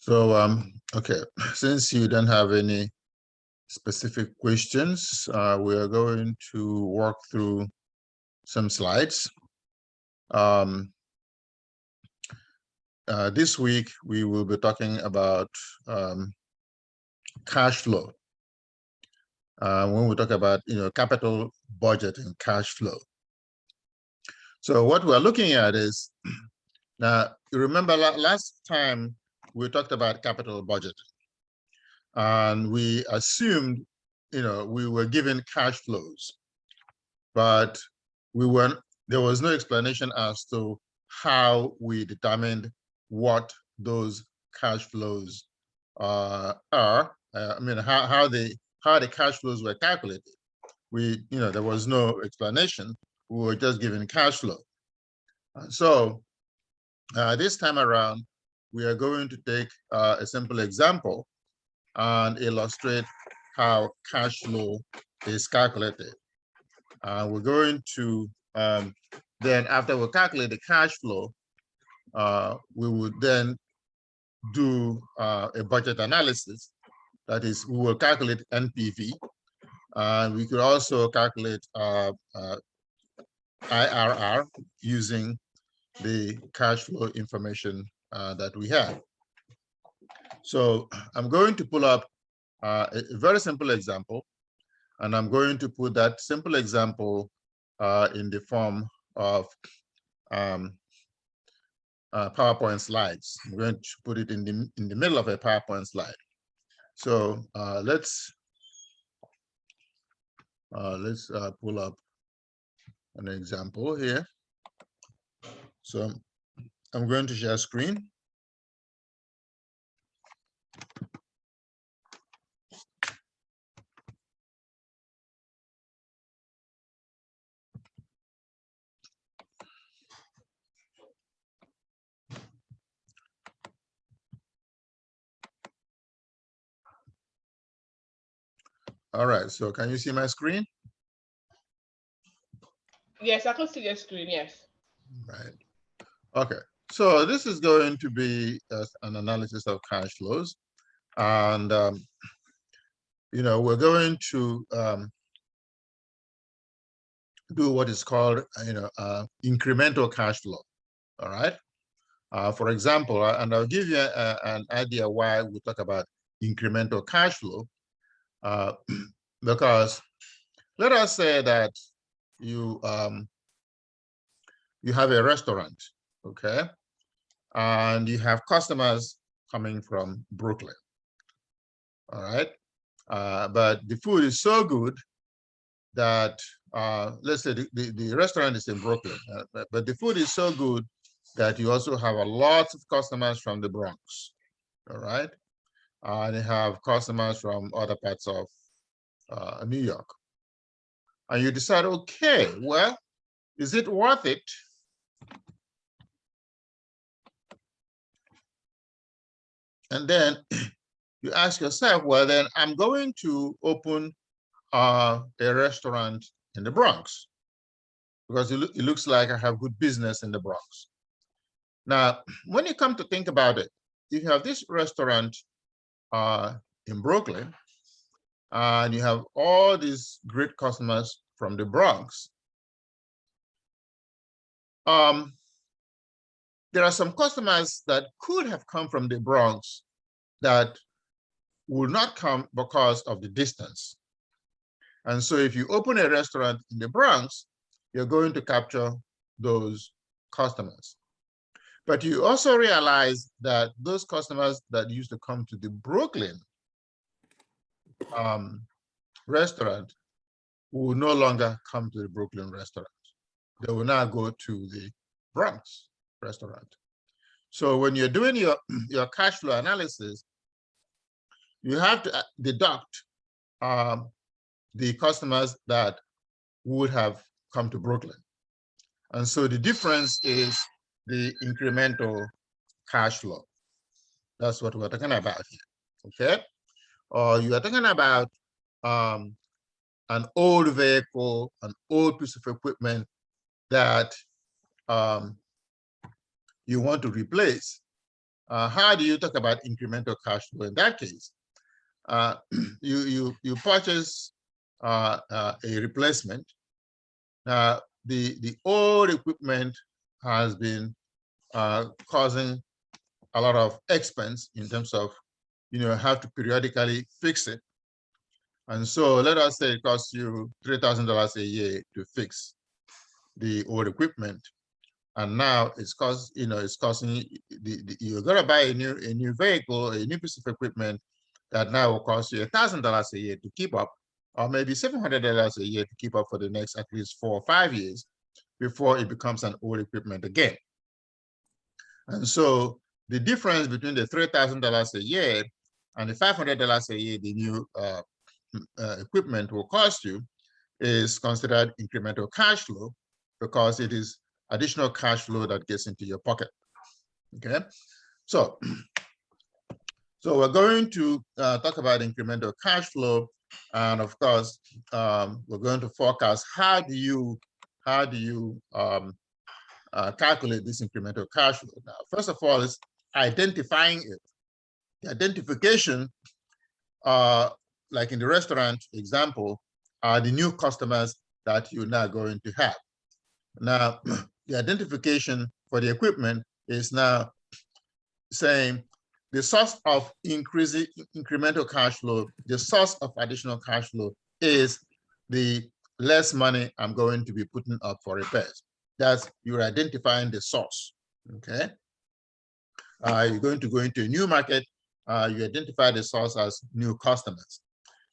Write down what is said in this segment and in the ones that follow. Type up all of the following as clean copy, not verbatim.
So, okay, since you don't have any specific questions, we are going to walk through some slides. This week, we will be talking about cash flow. When we talk about, capital budget and cash flow. So what we're looking at is, now, you remember last time we talked about capital budget. And we assumed, we were given cash flows, but there was no explanation as to how we determined what those cash flows are. How the cash flows were calculated. There was no explanation. We were just given cash flow. So this time around, we are going to take a simple example and illustrate how cash flow is calculated. We're going to, then after we calculate the cash flow, we would then do a budget analysis. That is, we will calculate NPV. And we could also calculate IRR using the cash flow information that we have. So I'm going to pull up a very simple example, and I'm going to put that simple example in the form of PowerPoint slides. I'm going to put it in the middle of a PowerPoint slide. So let's pull up an example here. So I'm going to share screen. All right, so can you see my screen? Yes, I can see your screen, yes. Right. Okay, so this is going to be an analysis of cash flows. And, we're going to do what is called, incremental cash flow, all right? For example, and I'll give you an idea why we talk about incremental cash flow, because let us say that you have a restaurant, okay? And you have customers coming from Brooklyn, all right? But the food is so good that, let's say the restaurant is in Brooklyn, but the food is so good that you also have a lot of customers from the Bronx, all right? And you have customers from other parts of New York. And you decide, okay, well, is it worth it and then you ask yourself, well, then I'm going to open a restaurant in the Bronx because it looks like I have good business in the Bronx. Now, when you come to think about it, if you have this restaurant in Brooklyn and you have all these great customers from the Bronx, there are some customers that could have come from the Bronx that will not come because of the distance. And so if you open a restaurant in the Bronx, you're going to capture those customers. But you also realize that those customers that used to come to the Brooklyn restaurant will no longer come to the Brooklyn restaurant. They will now go to the Bronx restaurant. So when you're doing your cash flow analysis, you have to deduct the customers that would have come to Brooklyn. And so the difference is the incremental cash flow. That's what we're talking about here, okay? Or you are talking about an old vehicle, an old piece of equipment that you want to replace. how do you talk about incremental cash flow in that case? You purchase a replacement. Now, the old equipment has been causing a lot of expense in terms of, have to periodically fix it. And so let us say it costs you $3,000 a year to fix the old equipment. And now it's costing you're gonna buy a new vehicle, a new piece of equipment that now will cost you $1,000 a year to keep up, or maybe $700 a year to keep up for the next at least 4 or 5 years before it becomes an old equipment again. And so the difference between the $3,000 a year and the $500 a year the new equipment will cost you is considered incremental cash flow, because it is additional cash flow that gets into your pocket. Okay, so we're going to talk about incremental cash flow, and of course we're going to forecast how do you calculate this incremental cash flow. Now, first of all, is identifying it. The identification, like in the restaurant example, are the new customers that you're now going to have. Now, the identification for the equipment is now saying the source of increasing incremental cash flow, the source of additional cash flow is the less money I'm going to be putting up for repairs. That's, you're identifying the source, okay? You're going to go into a new market, you identify the source as new customers.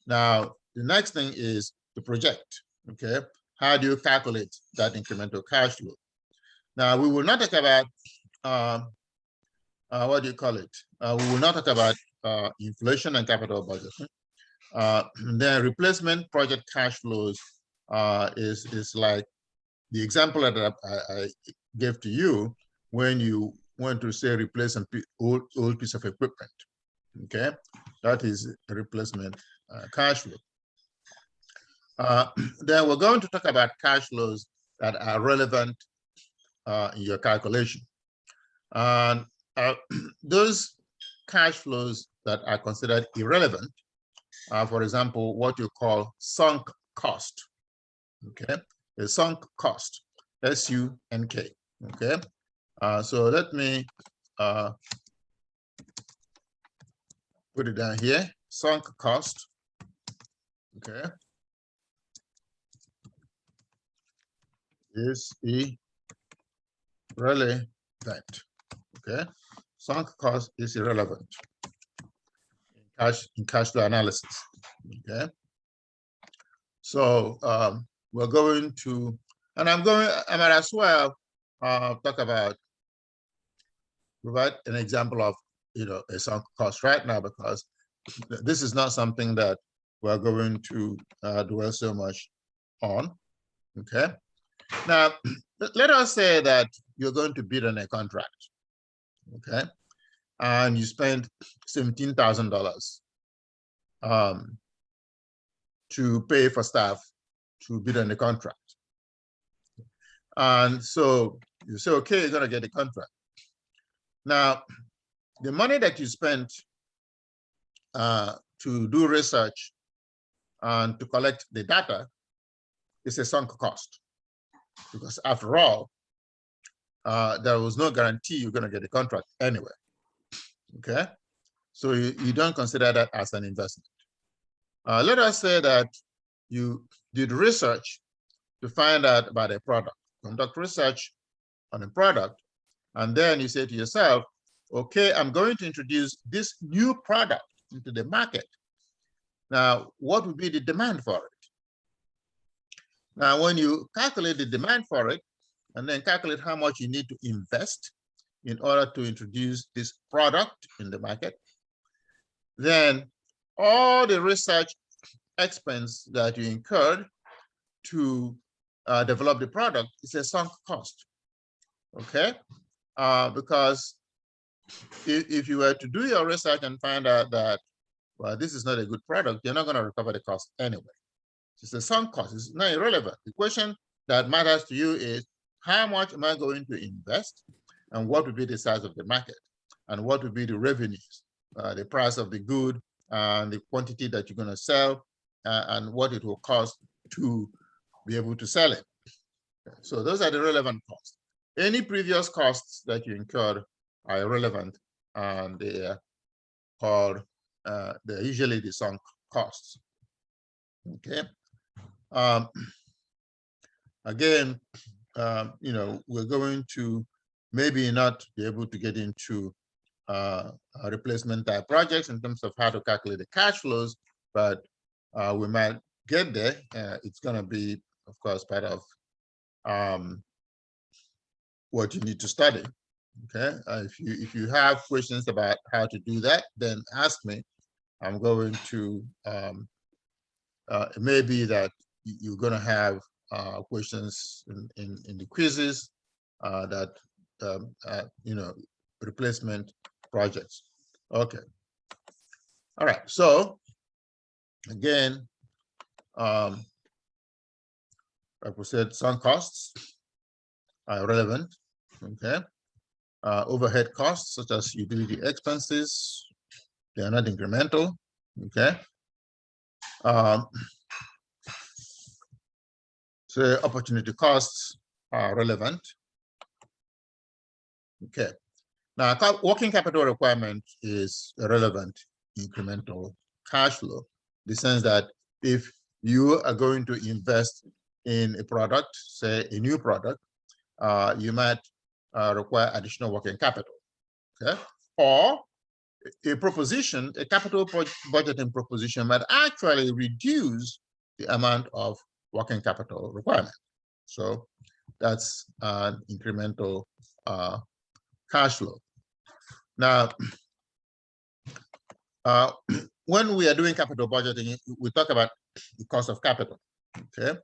Now, the next thing is to project, okay? How do you calculate that incremental cash flow? Now, we will not talk about, what do you call it? We will not talk about inflation and capital budgeting. Then replacement project cash flows is like the example that I gave to you when you want to say replace an old piece of equipment, okay? That is a replacement cash flow. Then we're going to talk about cash flows that are relevant in your calculation. And those cash flows that are considered irrelevant, for example, what you call sunk cost, okay? A sunk cost, S-U-N-K, okay? So let me put it down here, sunk cost, okay? Is irrelevant, okay? Sunk cost is irrelevant in cash flow analysis, okay? So we're going to, and I might as well talk about, provide an example of, a sunk cost right now, because this is not something that we're going to dwell so much on, okay? Now, let us say that you're going to bid on a contract, okay? And you spend $17,000 to pay for staff to bid on the contract. And so you say, okay, you're gonna get a contract. Now, the money that you spent to do research and to collect the data is a sunk cost, because after all, there was no guarantee you're gonna get a contract anyway, okay? So you don't consider that as an investment. Let us say that you did research to find out about a product, conduct research on a product, and then you say to yourself, okay, I'm going to introduce this new product into the market. Now, what would be the demand for it? Now, when you calculate the demand for it, and then calculate how much you need to invest in order to introduce this product in the market, then all the research expense that you incurred to develop the product is a sunk cost, okay? Because if you were to do your research and find out that, well, this is not a good product, you're not going to recover the cost anyway. It's a sunk cost. It's not irrelevant. The question that matters to you is, how much am I going to invest, and what will be the size of the market? and what will be the revenues, the price of the good, and the quantity that you're going to sell, and what it will cost to be able to sell it. So those are the relevant costs. Any previous costs that you incurred are irrelevant, and they are called, they're usually the sunk costs. Okay. Again, we're going to maybe not be able to get into replacement type projects in terms of how to calculate the cash flows, but we might get there. It's going to be, of course, part of what you need to study. Okay, if you have questions about how to do that, then ask me. I'm going to it may be that you're going to have questions in the quizzes that replacement projects. Okay. All right. So again, like we said, sunk costs are relevant. Okay. Overhead costs such as utility expenses, they are not incremental. Okay. So opportunity costs are relevant. Okay. Now, working capital requirement is a relevant incremental cash flow, in the sense that if you are going to invest in a product, say a new product, you might require additional working capital. Okay. Or a proposition, a capital budgeting proposition might actually reduce the amount of working capital requirement. So that's an incremental cash flow. Now, when we are doing capital budgeting, we talk about the cost of capital. Okay,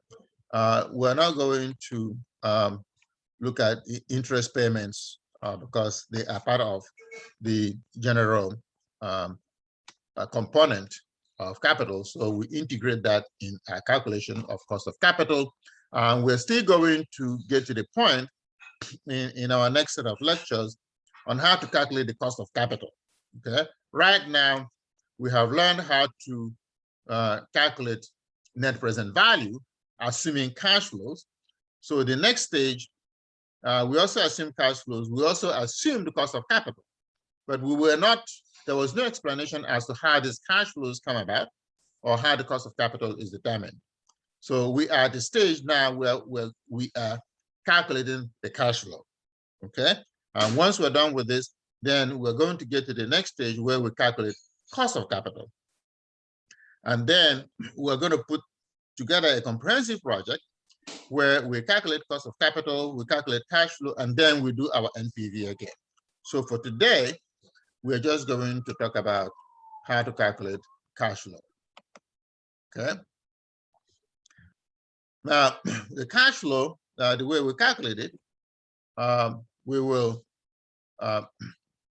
we're not going to look at interest payments because they are part of the general component of capital. So we integrate that in our calculation of cost of capital. We're still going to get to the point in our next set of lectures on how to calculate the cost of capital. Okay. Right now, we have learned how to calculate net present value, assuming cash flows. So the next stage, we also assume cash flows. We also assume the cost of capital, but there was no explanation as to how these cash flows come about or how the cost of capital is determined. So we are at the stage now where we are calculating the cash flow. Okay. And once we're done with this, then we're going to get to the next stage where we calculate cost of capital. And then we're going to put together a comprehensive project where we calculate cost of capital, we calculate cash flow, and then we do our NPV again. So for today, we're just going to talk about how to calculate cash flow. Okay. Now, the cash flow, the way we calculate it, we will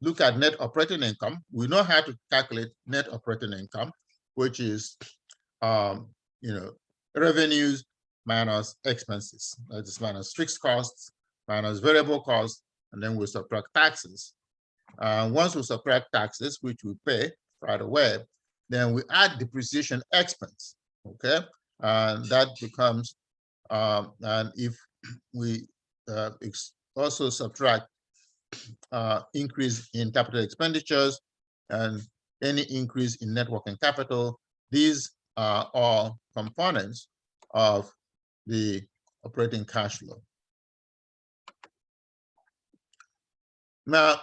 look at net operating income. We know how to calculate net operating income, which is revenues minus expenses. That is minus fixed costs, minus variable costs, and then we subtract taxes. Once we subtract taxes, which we pay right away, then we add depreciation expense. Okay, and that becomes, and if we also subtract increase in capital expenditures and any increase in net working capital, these are all components of the operating cash flow. Now,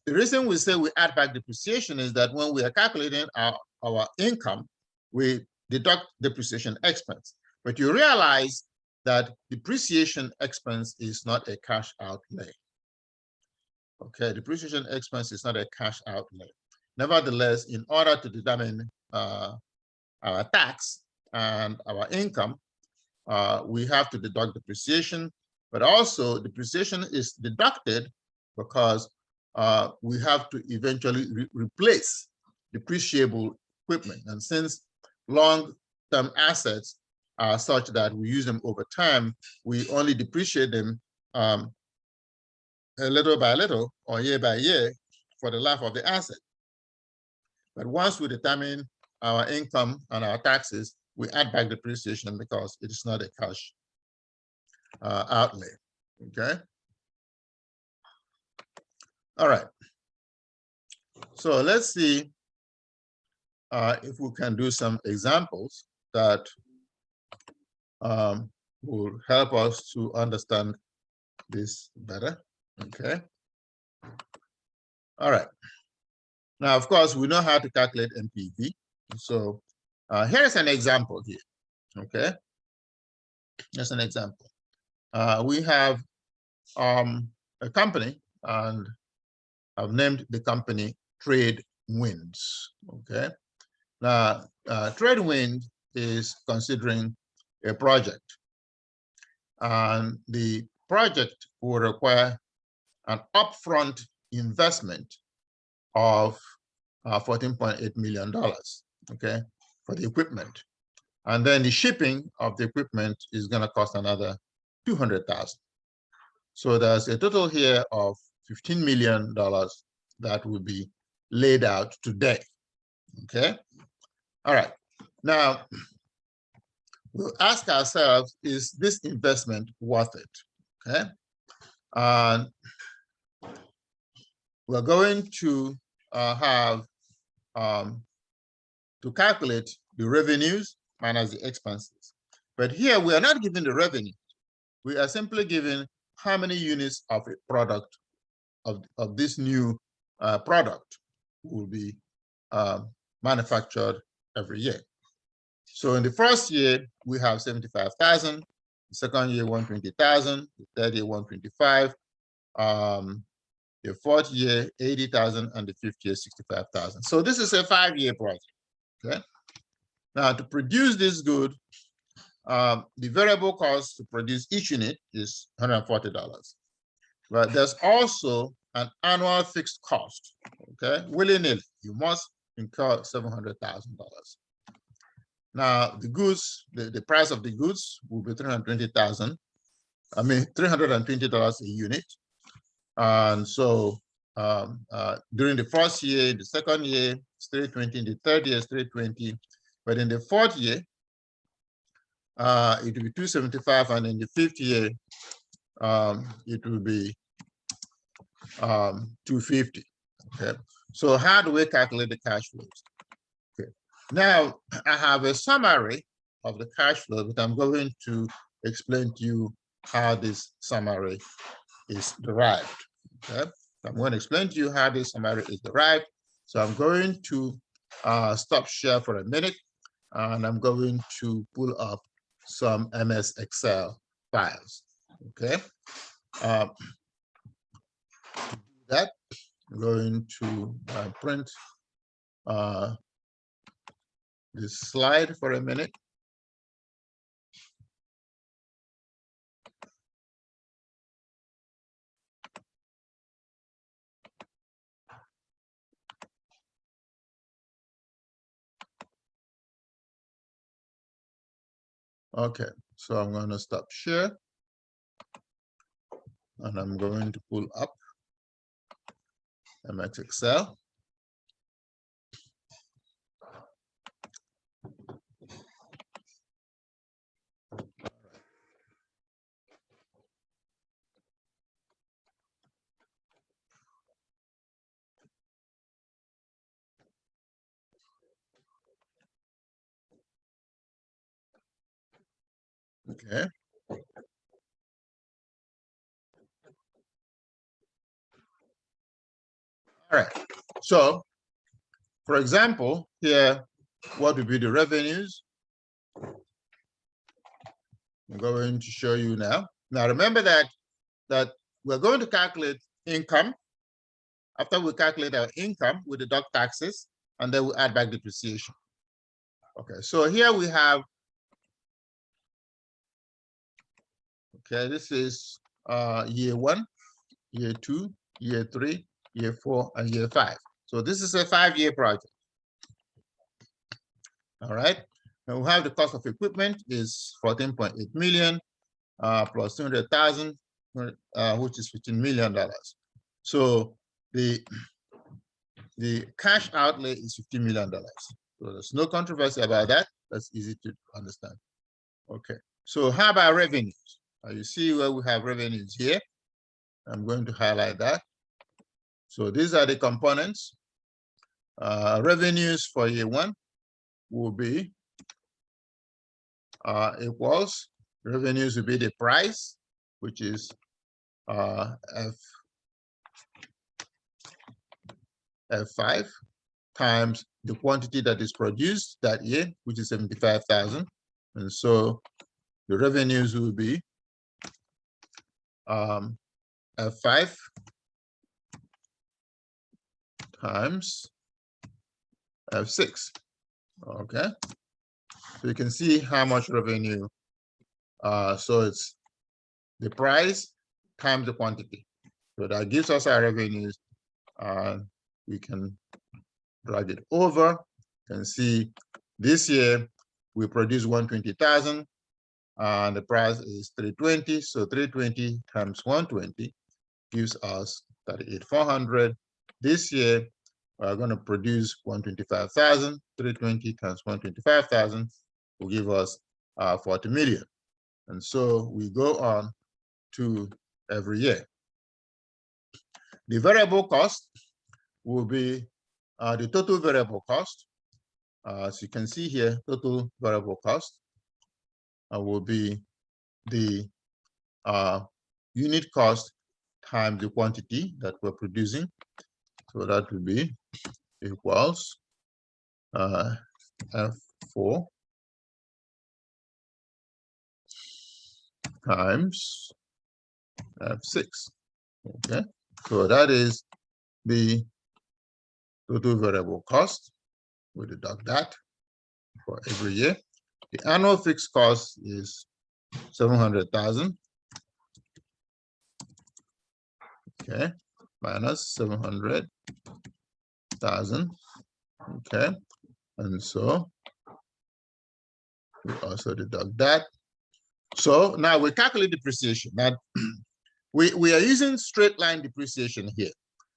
the reason we say we add back depreciation is that when we are calculating our income, we deduct depreciation expense. But you realize that depreciation expense is not a cash outlay. Okay, depreciation expense is not a cash outlay. Nevertheless, in order to determine our tax and our income, we have to deduct depreciation, but also depreciation is deducted because we have to eventually replace depreciable equipment. And since long-term assets are such that we use them over time, we only depreciate them little by little or year by year for the life of the asset. But once we determine our income and our taxes, we add back depreciation because it is not a cash outlay. Okay. All right. So let's see if we can do some examples that will help us to understand this better. Okay. All right. Now, of course, we know how to calculate NPV. So here's an example here. Okay. Here's an example. We have a company, and I've named the company Trade Winds. Okay. Now, Trade Wind is considering a project, and the project will require an upfront investment of $14.8 million, okay, for the equipment. And then the shipping of the equipment is going to cost another $200,000. So there's a total here of $15 million that will be laid out today, okay? All right, now we'll ask ourselves, is this investment worth it, okay? And we're going to have to calculate the revenues minus the expenses. But here we are not given the revenue. We are simply given how many units of a product of this new product will be manufactured every year. So in the first year, we have 75,000, the second year, 120,000, the third year, 125, the fourth year, 80,000, and the fifth year, 65,000. So this is a 5-year project, okay? Now, to produce this good, the variable cost to produce each unit is $140. But there's also an annual fixed cost, okay? Willy-nilly, you must incur $700,000. Now, the goods, the price of the goods will be $320,000. I mean, $320 a unit. And so during the first year, the second year, it's $320, the third year is $320. But in the fourth year, it will be $275, and in the fifth year, it will be $250. Okay. So how do we calculate the cash flows? Okay. Now I have a summary of the cash flow, but I'm going to explain to you how this summary is derived. Okay. I'm going to explain to you how this summary is derived. So I'm going to stop share for a minute, and I'm going to pull up some MS Excel files. Okay. To do that, I'm going to print this slide for a minute. Okay, so I'm going to stop share, and I'm going to pull up MS Excel. Okay. All right. So, for example, here, what would be the revenues? I'm going to show you now. Now, remember that we're going to calculate income. After we calculate our income, we deduct taxes, and then we add back depreciation. Okay, so here we have, okay, this is year 1, year 2, year 3, year 4, and year 5. So this is a 5-year project. All right. And we have the cost of equipment is 14.8 million plus 200,000, which is $15 million. So the the cash outlay is $50 million. So there's no controversy about that. That's easy to understand. Okay, so how about revenues? You see where we have revenues here. I'm going to highlight that. So these are the components. Revenues for year one will be equals, revenues will be the price, which is F5 times the quantity that is produced that year, which is 75,000. And so the revenues will be F5 times F6. Okay, so you can see how much revenue. So it's the price times the quantity. So that gives us our revenues. We can drag it over. You can see this year we produced 120,000 and the price is 320. So 320 times 120 gives us 38,400. This year we're going to produce 125,000. 320 times 125,000 will give us 40 million. And so we go on to every year. The variable cost will be the total variable cost. As you can see here, total variable cost will be the unit cost times the quantity that we're producing. So that will be equals F4 times F6. Okay, so that is the total variable cost. We deduct that for every year. The annual fixed cost is 700,000. Okay, minus 700,000. Okay, and so we also deduct that. So now we calculate depreciation. Now we are using straight line depreciation here.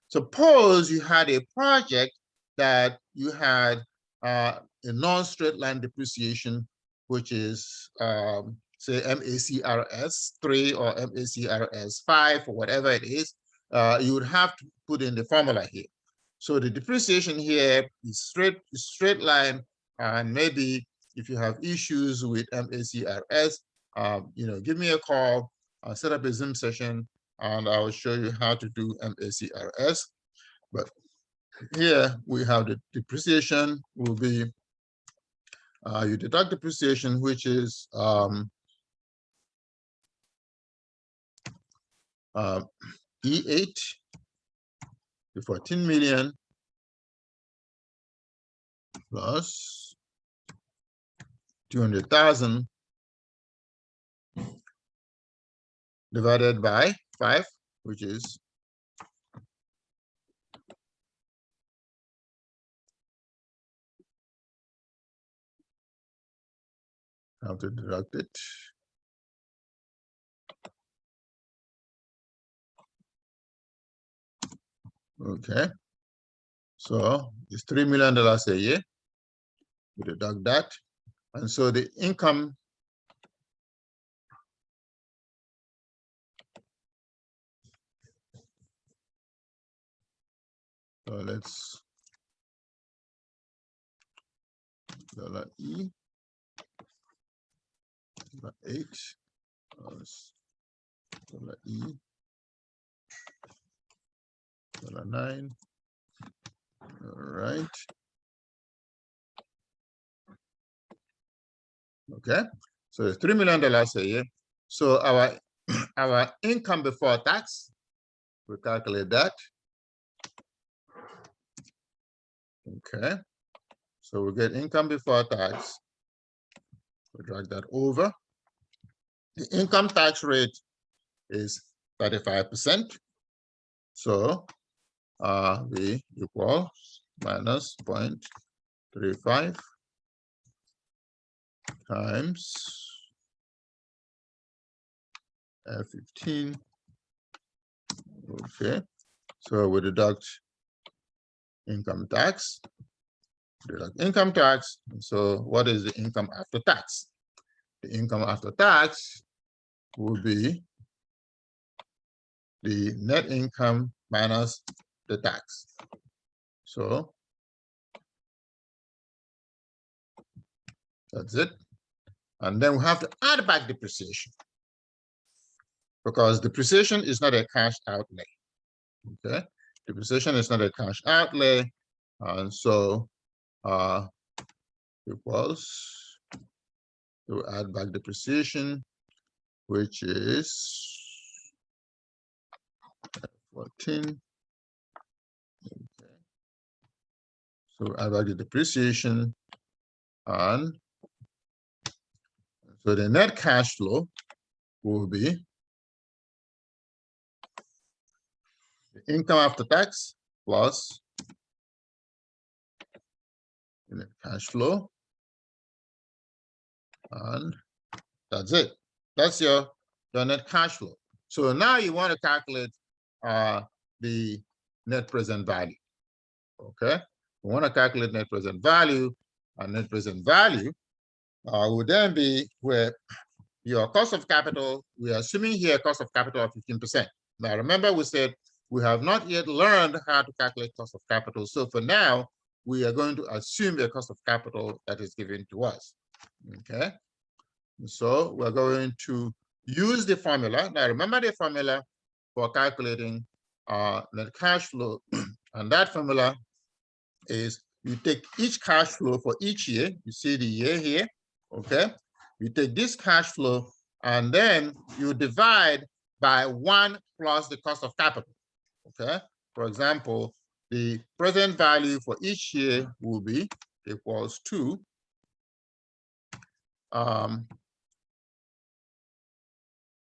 Suppose you had a project that you had a non-straight line depreciation, which is say MACRS 3 or MACRS 5 or whatever it is. You would have to put in the formula here. So the depreciation here is straight line, and maybe if you have issues with MACRS, give me a call. I'll set up a Zoom session, and I will show you how to do MACRS. But here we have the depreciation will be, you deduct depreciation, which is E8, the 14 million plus 200,000 divided by 5, which is how to deduct it. Okay, so it's $3 million a year. We deduct that, and so the income so let's $E $8 plus $E $9. All right. Okay, so it's $3 million a year. So our income before tax, we calculate that. Okay, so we get income before tax. We drag that over. The income tax rate is 35%. So we equal minus 0.35 times F15. Okay, so we deduct income tax, deduct income tax. So what is the income after tax? The income after tax will be the net income minus the tax. So that's it. And then we have to add back depreciation, because depreciation is not a cash outlay. Okay, depreciation is not a cash outlay, and so equals to add back depreciation, which is 14. Okay. So add back the depreciation, and so the net cash flow will be the income after tax plus the net cash flow, and that's it. That's your net cash flow. So now you want to calculate the net present value. Okay, we want to calculate net present value, and net present value would then be where your cost of capital, we are assuming here cost of capital of 15%. Now remember, we said we have not yet learned how to calculate cost of capital. So for now, we are going to assume a cost of capital that is given to us. Okay, so we're going to use the formula. Now remember the formula for calculating net cash flow, and that formula is you take each cash flow for each year. You see the year here, okay? You take this cash flow and then you divide by 1 plus the cost of capital, okay? For example, the present value for each year will be equals to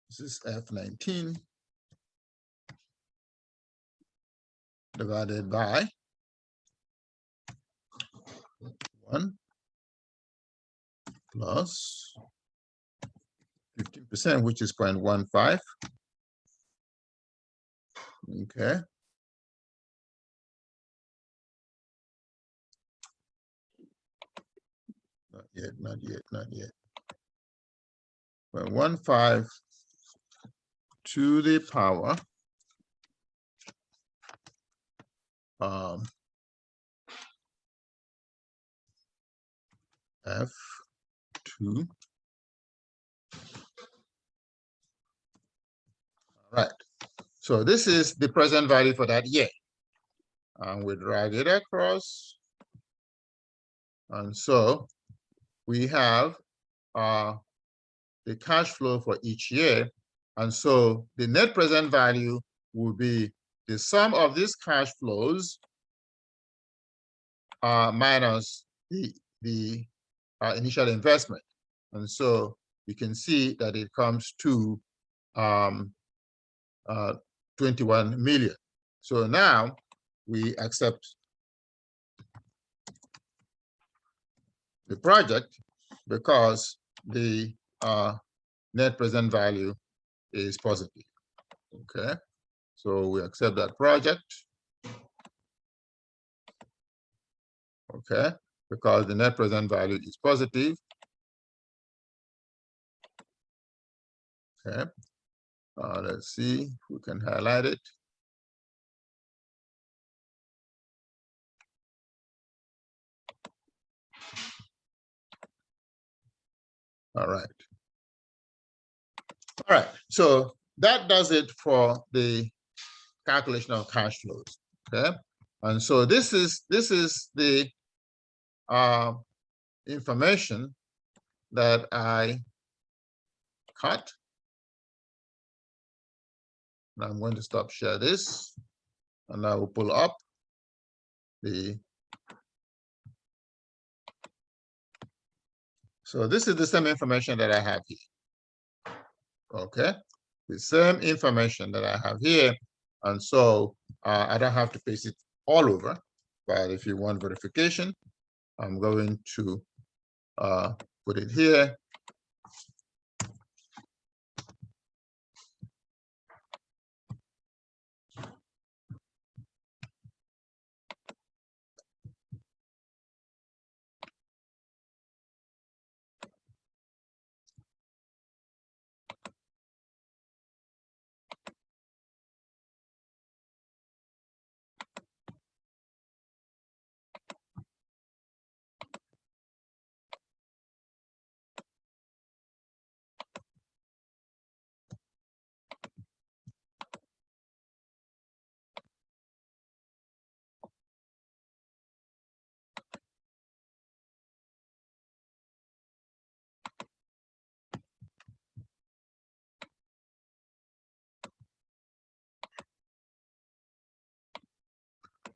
this is F19 divided by 1 plus 15%, which is 0.15. Okay. Not yet, not yet, not yet. 0.15 to the power F2. All right. So this is the present value for that year. And we drag it across. And so we have the cash flow for each year. And so the net present value will be the sum of these cash flows minus the initial investment. And so you can see that it comes to 21 million. So now we accept the project because the net present value is positive. Okay, so we accept that project. Okay, because the net present value is positive. Okay, let's see if we can highlight it. All right. All right, so that does it for the calculation of cash flows. Okay, and so this is the information that I cut. Now I'm going to stop share this, and I will pull up the. So this is the same information that I have here. Okay, the same information that I have here, and so I don't have to paste it all over. But if you want verification, I'm going to put it here.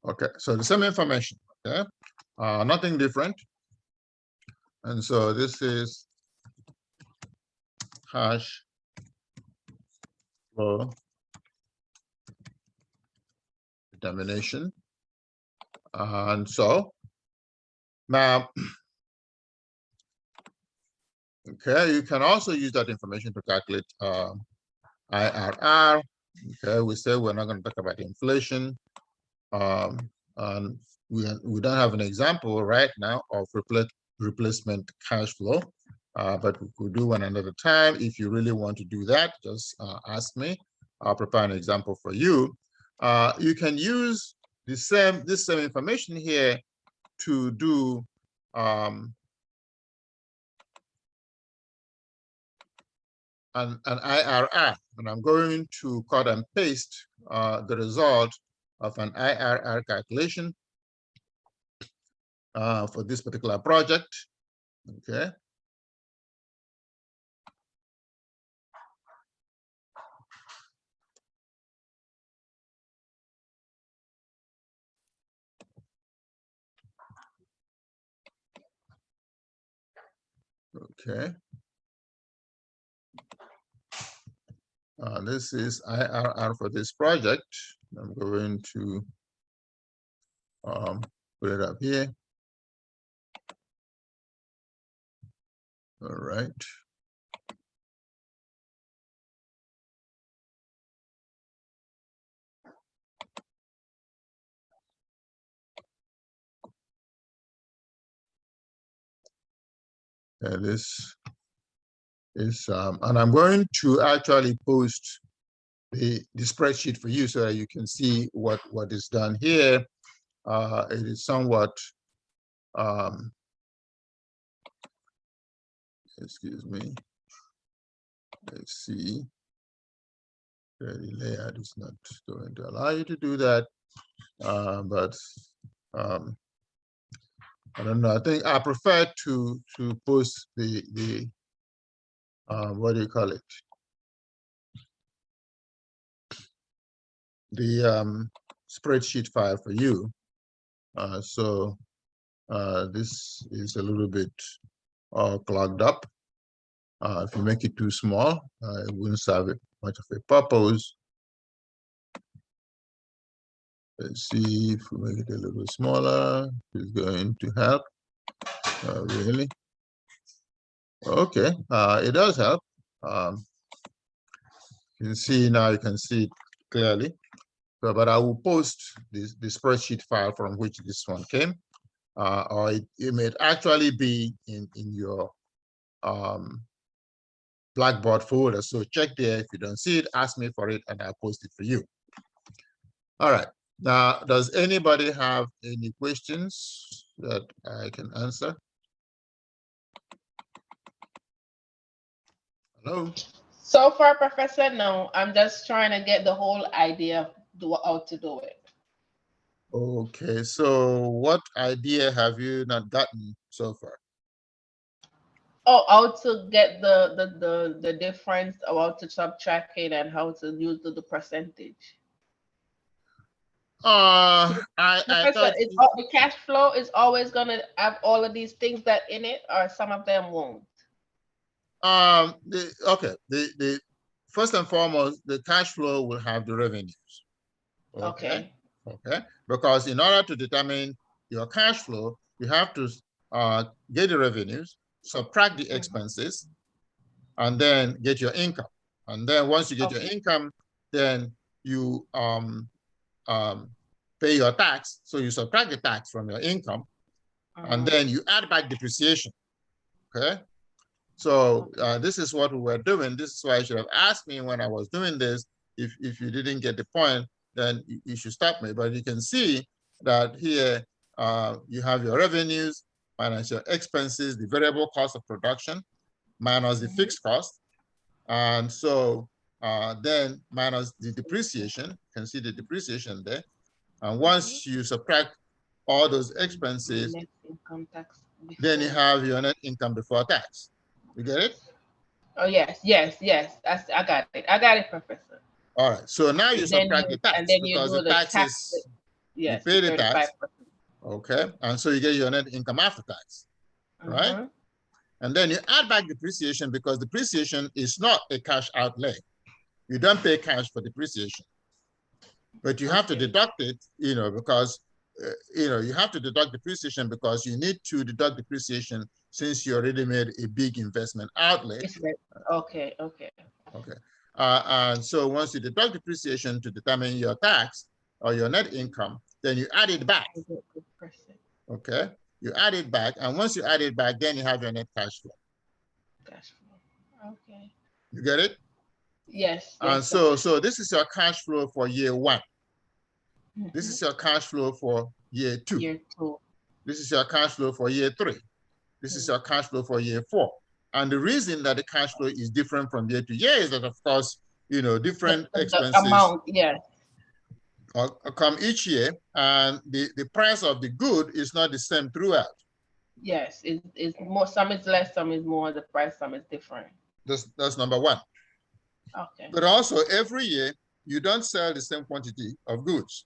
Okay, so the same information, okay? Nothing different. And so this is cash flow determination. And so now, okay, you can also use that information to calculate IRR. Okay, we say we're not going to talk about inflation. And we don't have an example right now of replacement cash flow, but we could do one another time. If you really want to do that, just ask me. I'll prepare an example for you. You can use this same information here to do an IRR, and I'm going to cut and paste the result of an IRR calculation for this particular project. Okay. Okay. This is IRR for this project. I'm going to put it up here. All right. This is, and I'm going to actually post the spreadsheet for you so that you can see what is done here. It is somewhat, excuse me. Let's see. The layout is not going to allow you to do that, but I don't know. I think I prefer to post the what do you call it? The spreadsheet file for you. So this is a little bit clogged up. If you make it too small, it wouldn't serve it much of a purpose. Let's see if we make it a little smaller. It's going to help. Really? Okay, it does help. You can see now, you can see it clearly. So, but I will post the spreadsheet file from which this one came, or it may actually be in your Blackboard folder. So check there. If you don't see it, ask me for it and I'll post it for you. All right. Now, does anybody have any questions that I can answer? Hello? So far, Professor, no. I'm just trying to get the whole idea of how to do it. Okay, so what idea have you not gotten so far? Oh, how to get the difference, or how to subtract it, and how to use the percentage. I Professor, thought the cash flow is always gonna have all of these things that in it, or some of them won't. the first and foremost, the cash flow will have the revenues. Okay. Because in order to determine your cash flow, you have to get the revenues, subtract the expenses, and then get your income. And then once you get your income, then you pay your tax. So you subtract the tax from your income, and then you add back depreciation. Okay. So this is what we were doing. This is why you should have asked me when I was doing this. If you didn't get the point, then you should stop me. But you can see that here you have your revenues minus your expenses, the variable cost of production, minus the fixed cost. And so then minus the depreciation. You can see the depreciation there. And once you subtract all those expenses, Net income tax before. Then you have your net income before tax. You get it? Oh, yes. I got it, Professor. All right. So now you subtract the tax, and then you because do the the tax tax. is Yes, you pay the 35%. tax. Okay, and so you get your net income after tax, right? And then you add back depreciation because depreciation is not a cash outlay. You don't pay cash for depreciation, but you have to deduct it, because, you have to deduct depreciation because you need to deduct depreciation since you already made a big investment outlay. Okay. And so once you deduct depreciation to determine your tax or your net income, then you add it back. Okay, you add it back, and once you add it back, then you have your net cash flow. Okay. You get it? Yes. And so this is your cash flow for year one. This is your cash flow for year two. This is your cash flow for year three. This is your cash flow for year four. And the reason that the cash flow is different from year to year is that, of course, different expenses amount, come each year, and the price of the good is not the same throughout. Yes, it's more. Some is less, some is more. The price, some is different. That's number one. Okay. But also every year you don't sell the same quantity of goods.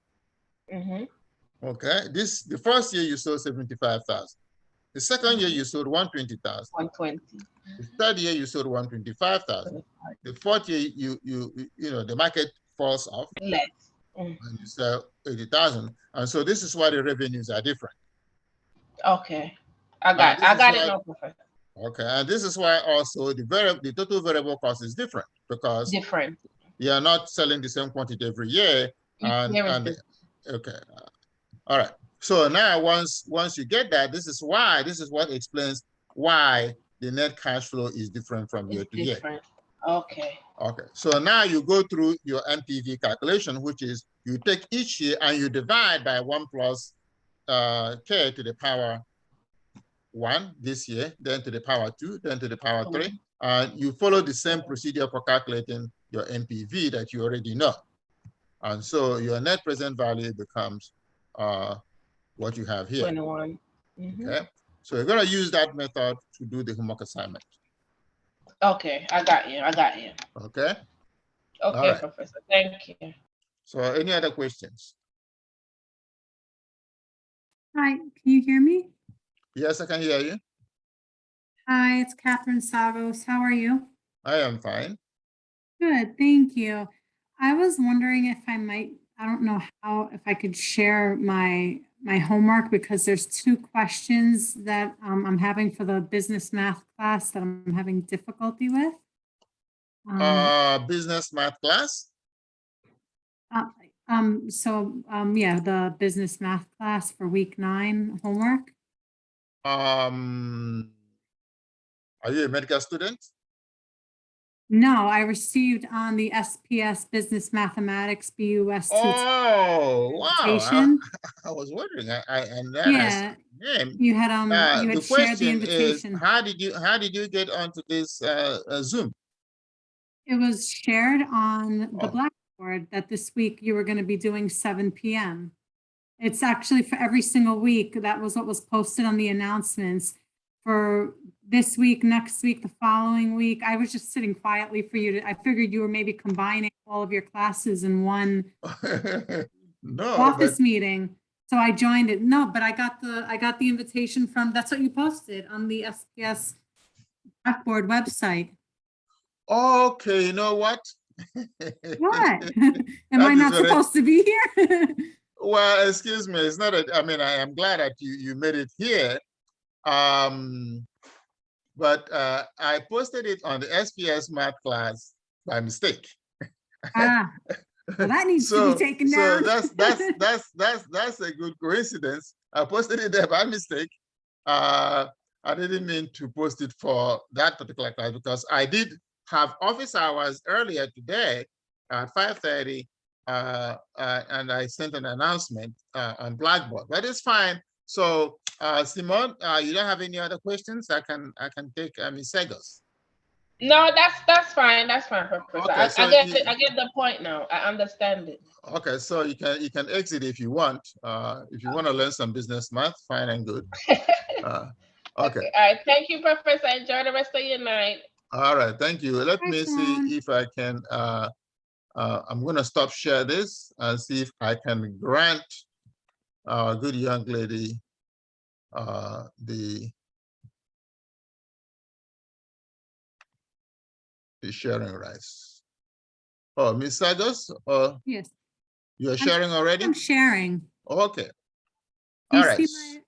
Okay. The first year you sold 75,000. The second year you sold 120,000. 120. The third year you sold 125,000. The fourth year the market falls off. Less. And you sell 80,000. And so this is why the revenues are different. Okay. I got it now, Professor. Okay, and this is why also the total variable cost is different because you are not selling the same quantity every year. Okay, all right. So now once you get that, this is what explains why the net cash flow is different from year to year. Okay. Okay. So now you go through your NPV calculation, which is you take each year and you divide by 1 plus k to the power 1 this year, then to the power 2, then to the power 3. And you follow the same procedure for calculating your NPV that you already know. And so your net present value becomes what you have here. 21. Okay. So you're going to use that method to do the homework assignment. Okay, I got you. Okay. Okay, right. Professor. Thank you. So any other questions? Hi, can you hear me? Yes, I can hear you. Hi, it's Catherine Savos. How are you? I am fine. Good, thank you. I was wondering if I don't know if I could share my homework because there's 2 questions that I'm having for the business math class that I'm having difficulty with. Business math class? Yeah, the business math class for week 9 homework. Are you a medical student? No, I received on the SPS Business Mathematics BUS. Oh, wow! I was wondering. Yeah, you had shared the invitation. How did you get onto this Zoom? It was shared on the Blackboard that this week you were going to be doing 7 p.m. It's actually for every single week. That was what was posted on the announcements for this week, next week, the following week. I was just sitting quietly for you I figured you were maybe combining all of your classes in one office meeting. So I joined it. No, but I got the invitation from, that's what you posted on the SPS Blackboard website. Okay, you know what? What? Am I not supposed to be here? Well, excuse me. It's not I am glad that you made it here. But I posted it on the SPS math class by mistake. Well, that needs to be taken down. So that's a good coincidence. I posted it there by mistake. I didn't mean to post it for that particular class because I did have office hours earlier today at 5:30, and I sent an announcement on Blackboard. But it's fine. So, Simone, you don't have any other questions? I can take Ms. Segos. No, that's fine. That's fine, Professor. Okay, so I get the point now. I understand it. Okay, so you can exit if you want. If you want to learn some business math, fine and good. Okay. All right. Thank you, Professor. Enjoy the rest of your night. All right. Thank you. Let me see if I can. I'm going to stop share this and see if I can grant our good young lady, the sharing rights. Oh, Ms. Sagos, Yes, you're sharing already? I'm sharing. Okay. Do All you right. see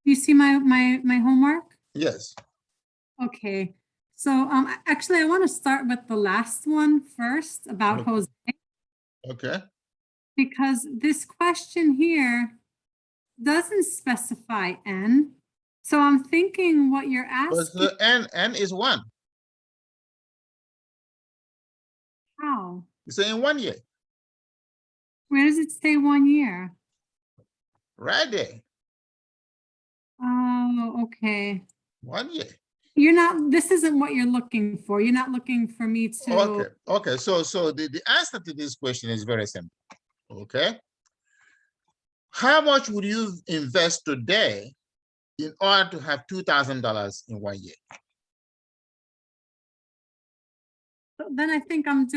you see my homework? Yes. Okay. So actually I want to start with the last one first about Okay. Jose, Okay. because this question here doesn't specify N. So I'm thinking what you're But asking. the N is 1. How? You say in 1 year. Where does it say 1 year? Right there. Oh, okay. 1 year. You're not, this isn't what you're looking for. You're not looking for me to. Okay. Okay. So the answer to this question is very simple. Okay. How much would you invest today in order to have $2,000 in 1 year? Then I think I'm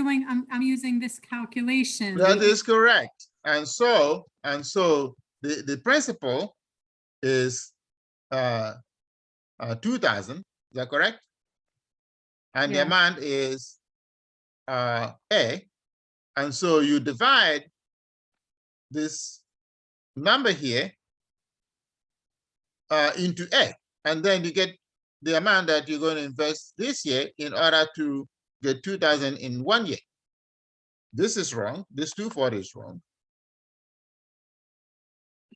using this calculation. That is correct. And so the principal is 2,000. Is that correct? And the Yeah. amount is A. And so you divide this number here into A, and then you get the amount that you're going to invest this year in order to get 2,000 in 1 year. This is wrong. This 240 is wrong.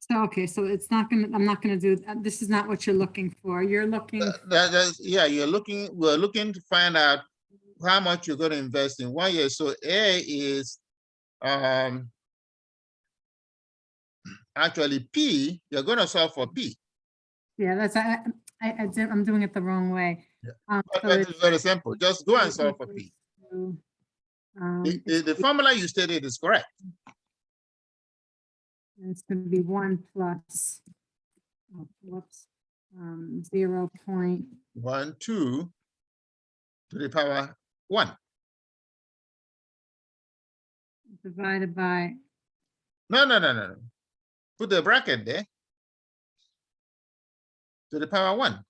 So, okay, so it's not gonna, I'm not gonna do, this is not what you're looking for. You're looking, Yeah, we're looking to find out how much you're going to invest in 1 year. So A is actually P. You're going to solve for P. yeah, that's, I'm doing it the wrong way. Yeah. So But it's very simple. Just go and solve for equals P. to, The formula you stated is correct. it's gonna be 1 plus, oh, whoops, 0 point, 1, 2 to the power 1. divided by, No. Put the bracket there. To the power 1.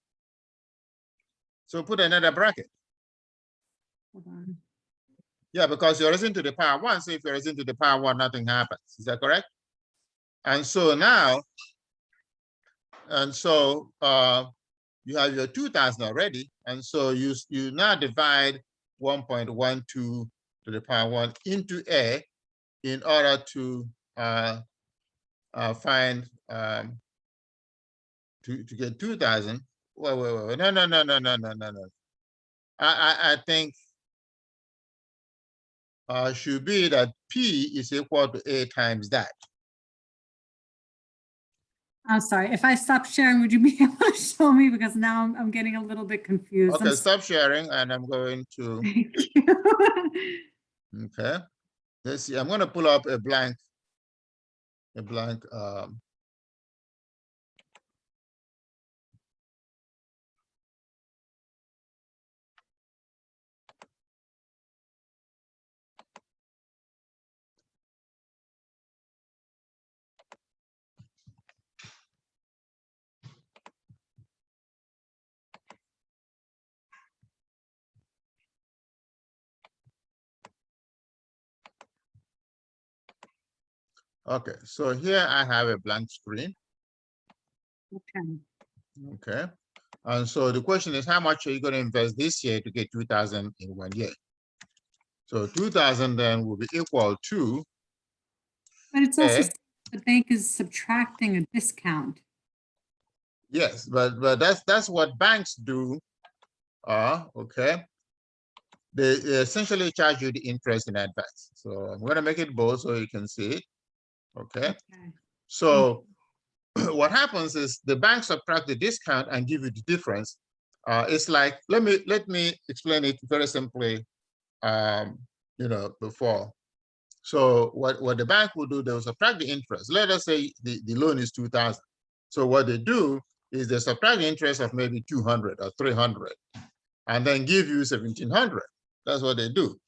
So put another bracket. hold on. Yeah, because you're raising to the power 1. So if you're raising to the power 1, nothing happens. Is that correct? And so now, you have your 2,000 already. And so you now divide 1.12 to the power 1 into A in order to find to get 2,000. Wait. No. I think should be that P is equal to A times that. I'm sorry, if I stop sharing, would you be able to show me? Because now I'm getting a little bit confused. Okay, stop sharing, and I'm going to. Thank you. Okay, let's see. I'm going to pull up a blank. Okay, so here I have a blank screen. Okay. Okay, and so the question is, how much are you going to invest this year to get 2,000 in 1 year? So 2,000 then will be equal to. But it's also, A. the bank is subtracting a discount. Yes, but that's what banks do. Okay. They essentially charge you the interest in advance. So I'm going to make it bold so you can see it. Okay. So what happens is the bank subtract the discount and give you the difference. It's like, let me explain it very simply. Before. So what the bank will do, they'll subtract the interest. Let us say the loan is 2,000. So what they do is they subtract the interest of maybe 200 or 300, and then give you 1,700. That's what they do.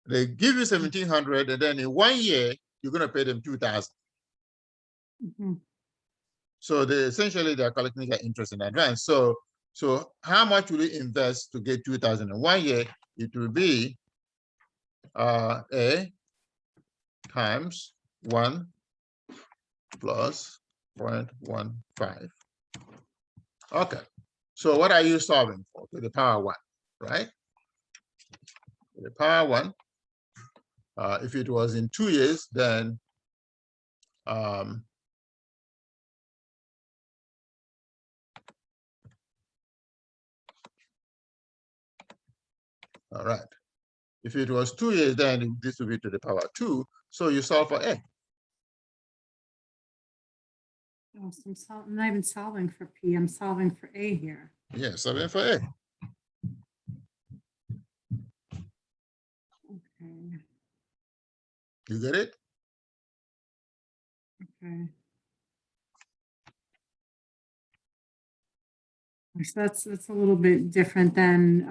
They give you 1,700, and then in 1 year you're going to pay them 2,000. Mm-hmm. So essentially they're collecting their interest in advance. So how much will you invest to get 2,000 in 1 year? It will be A times 1 plus 0.15. Okay. So what are you solving for? To the power 1, right? To the power 1. If it was in 2 years, then all right. If it was 2 years, then this would be to the power 2. So you solve for A. Oh, so I'm not even solving for P, I'm solving for A here. Yeah, solving for A. Okay, You get it? okay. So that's a little bit different than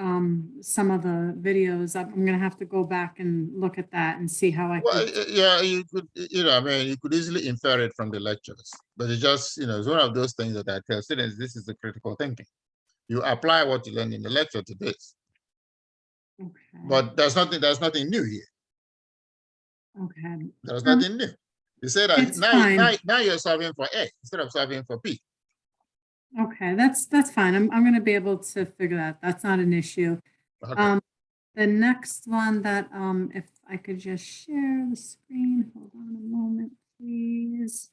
some of the videos. I'm gonna have to go back and look at that and see how I Well, could. yeah, you could, I mean, you could easily infer it from the lectures, but it's just, it's one of those things that I tell students, this is the critical thinking. You apply what you learn in the lecture to this. Okay. But there's nothing new here. Okay. There's nothing new. You say that It's fine. now you're solving for A instead of solving for P. Okay, that's fine. I'm gonna be able to figure that. That's not an issue. Okay. The next one that if I could just share the screen, hold on a moment, please.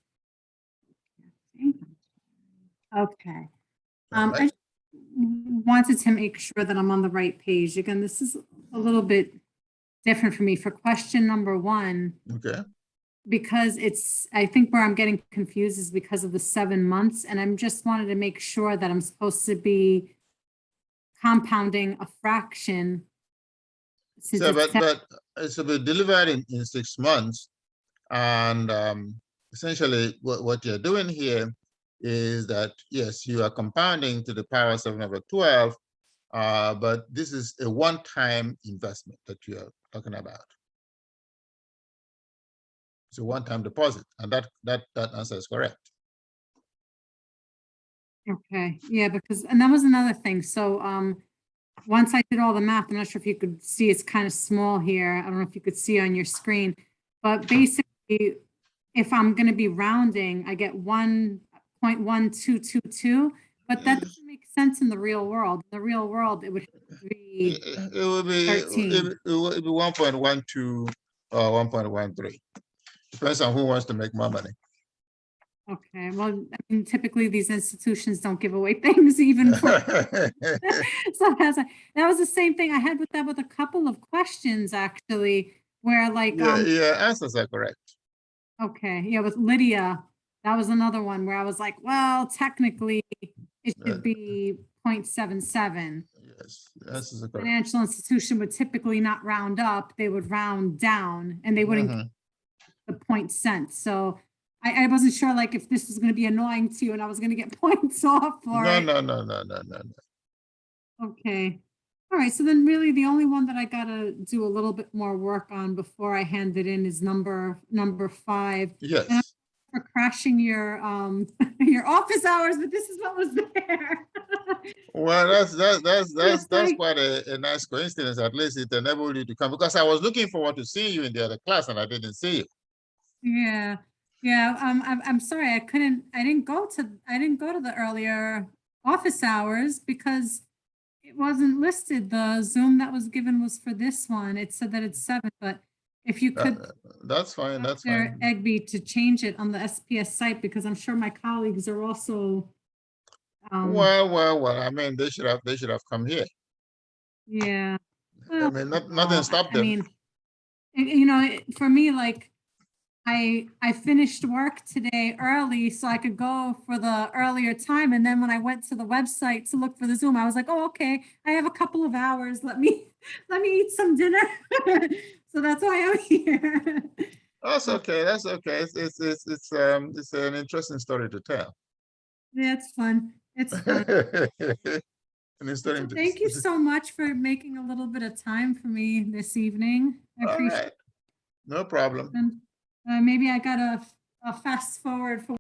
Okay. All right. I just wanted to make sure that I'm on the right page. Again, this is a little bit different for me for question number 1. Okay. Because I think where I'm getting confused is because of the 7 months, and I'm just wanted to make sure that I'm supposed to be compounding a fraction. Since So, it's but it's be delivered in 6 months, and essentially what you're doing here is that yes, you are compounding to the power 7/12, but this is a one-time investment that you are talking about. It's a one-time deposit, and that answer is correct. okay, yeah, because, and that was another thing. So once I did all the math, I'm not sure if you could see, it's kind of small here. I don't know if you could see on your screen, but basically, if I'm going to be rounding, I get 1.1222, but that doesn't make sense in the real world. In the real world, it would have to be It will be 13. it will be 1.12 or 1.13. Depends on who wants to make more money. Okay, well, I mean, typically these institutions don't give away things even for. So that was the same thing I had with that with a couple of questions actually, where like, yeah, answers are correct. okay, yeah, with Lydia, that was another one where I was like, well, technically it should be 0.77. Yes, answers are correct. Financial institution would typically not round up, they would round down, and they wouldn't get the point cents. So I wasn't sure like if this was going to be annoying to you and I was going to get points off for it. No. Okay. All right. So then really the only one that I got to do a little bit more work on before I hand it in is number 5. Yes. And I'm for crashing your your office hours, but this is what was there. Well, that's quite a nice coincidence. At least it enabled you to come, because I was looking forward to seeing you in the other class and I didn't see you. Yeah. I'm sorry. I didn't go to the earlier office hours because it wasn't listed. The Zoom that was given was for this one. It said that it's 7, but if you could, that's fine. That's Dr. fine. Egby, to change it on the SPS site, because I'm sure my colleagues are also. Well. I mean, they should have come here. Yeah. I mean, nothing stopped them. I mean, for me, like, I finished work today early so I could go for the earlier time. And then when I went to the website to look for the Zoom, I was like, oh, okay, I have a couple of hours. Let me eat some dinner. So that's why I'm here. That's okay. That's okay. It's an interesting story to tell. Yeah, it's fun. It's fun. So thank you so much for making a little bit of time for me this evening. I appreciate it. No problem. And maybe I got a fast forward for